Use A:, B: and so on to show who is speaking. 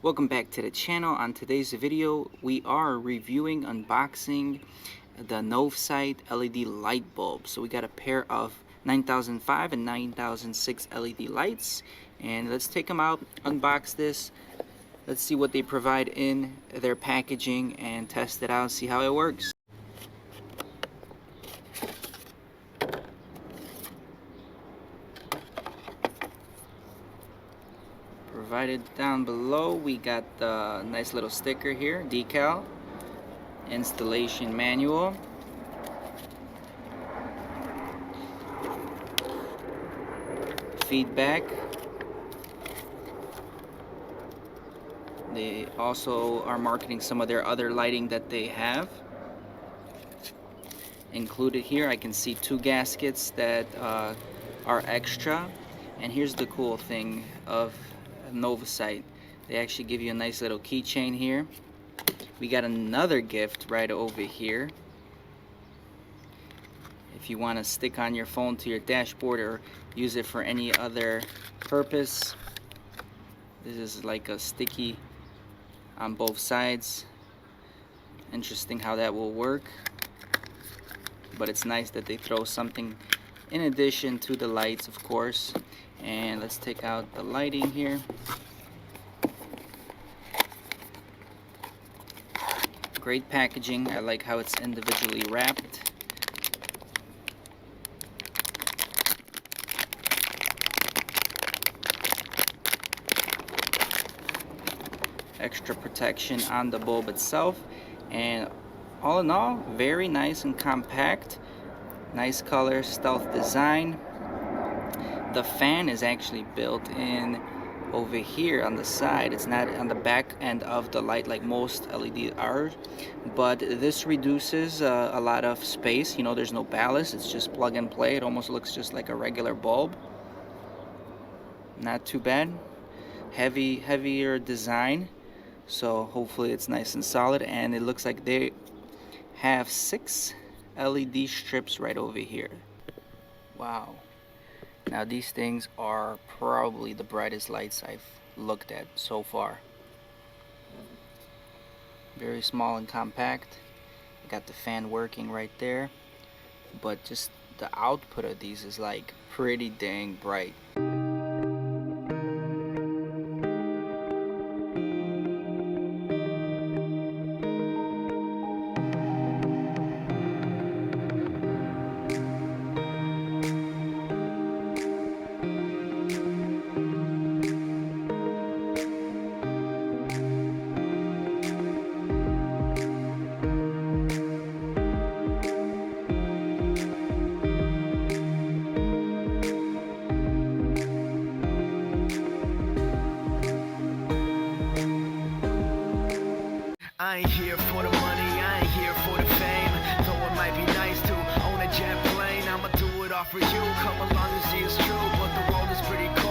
A: Welcome back to the channel. On today's video, we are reviewing, unboxing the NOVSIGHT LED light bulb. So we got a pair of 9005 and 9006 LED lights, and let's take them out, unbox this. Let's see what they provide in their packaging and test it out, see how it works. Provided down below, we got the nice little sticker here, decal, installation manual, feedback. They also are marketing some of their other lighting that they have. Included here, I can see 2 gaskets that are extra. And here's the cool thing of NOVSIGHT. They actually give you a nice little keychain here. We got another gift right over here. If you want to stick on your phone to your dashboard or use it for any other purpose, this is like a sticky on both sides. Interesting how that will work, but it's nice that they throw something in addition to the lights, of course. And let's take out the lighting here. Great packaging. I like how it's individually wrapped. Extra protection on the bulb itself, and all in all, very nice and compact. Nice color, stealth design. The fan is actually built in over here on the side. It's not on the back end of the light like most LED are, but this reduces a lot of space. You know, there's no ballast, it's just plug and play. It almost looks just like a regular bulb. Not too bad. Heavier design, so hopefully it's nice and solid. And it looks like they have 6 LED strips right over here. Wow. Now these things are probably the brightest lights I've looked at so far. Very small and compact. I got the fan working right there, but just the output of these is like pretty dang bright.
B: I ain't here for the money, I ain't here for the fame. Though it might be nice to own a jet plane, I'ma do it all for you. Come along and see it's true, but the world is pretty cool.